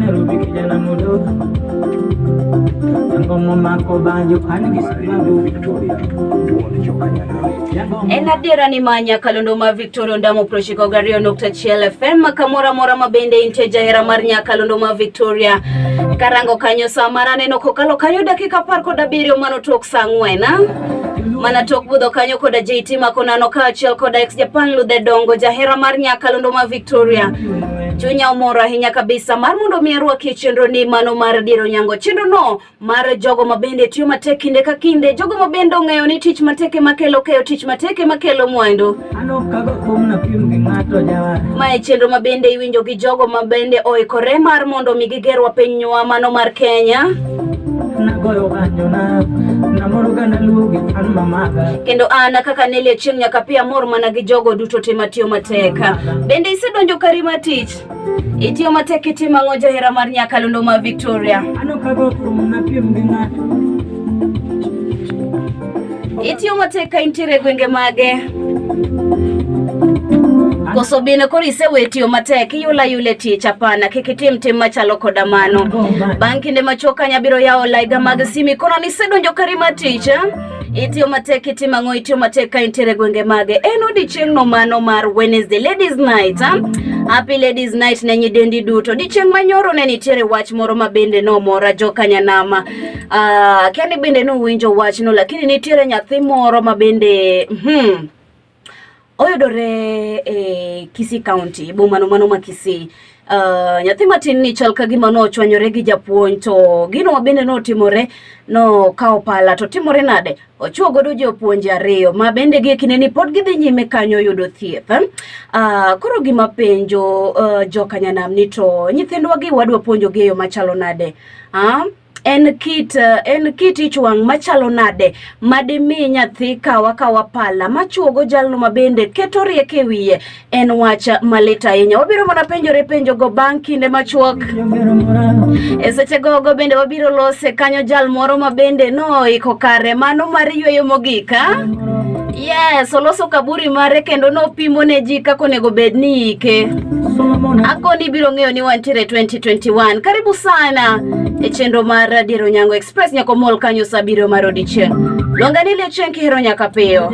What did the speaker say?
Nairobi kijana mdogo ngoma mako banjo kangi simangu Victoria tuone jokanya nawe enadira ni manya kalondoma Victoria ndamo proshiko gario nokta FM kamora mora mabende inteja hera marnya kalondoma Victoria karango kanyo samara neno kokalo kanyo dakika parko dabirio mano tok sangwena mana tok budho kanyo koda JT makonano kachel koda ex Japan ludhe dongo jahera marnya kalondoma Victoria Chunya umora hinya kabisa mar mundo mierua kichendro ni mano mar diro nyango chendro no mar jogo mabende tiyo matekinde kakinde jogo mabendo ngayo ni tich mateke makelo keyo tich mateke makelo mwendo ano kago kumna pium gingato jawa mae chendro mabende iwinjo gi jogo mabende oikore mar mondo migigerwa pinywa mano mar Kenya nagoyo kanyo na moruga na lugi an mamaga kendo ana kaka nelie chieng nyaka pia mor mana gi jogo duto timatio mateka bende isedonjo karima tich itiyo mateke tima ngoja hera mar Nyakalondo Victoria ano kago kumna pium gingato itiyo mateka intire gwenge mage koso bine kori sewetiyo mateki yule tich apana kikitim tim machalo koda mano banki ne machoka nyabiro yao laiga mag simi kono ni sedonjo karima tich itiyo mateki timango itiyo mateka intere gwenge mage eno di chieng no mano mar Wednesday ladies night happy ladies night ne nyidendi duto di chieng manyoro ne nitere wach moro mabende no mora jokanya nama keni bende no winjo wach no lakini nitere nyathi moro mabende oyudore Kisii County bomano mano ma Kisii nyathi matin ni chal kagima no chwanyore gi japuonj to gino mabende no timore no kao pala to timore nade ochuo godo jopuonj ariyo mabende gi kineni pod gidhi nyime kanyo yudo thieth koro gima penjo jokanya nam ni to nyithindwa gi wadwa puonjo gi yo machalo nade en kit ichwang machalo nade madimi nyathi kawa pala machuogo jalno mabende keto rieke wiye en wacha maleta ahinya wabiro mana penjo go bang kinde machuok seche go bende wabiro lose kanyo jal moro mabende no iko kare mano mar yweyo mogika yes oloso kaburi mare kendo no pimo ne ji kako nego bedni ike akoni biro ng'eyo ni wantiere 2021 karibu sana e chenro mar Diro Nyango Express nyako mol kanyo sabiro marodi chen longa nile chen kihero nyaka peyo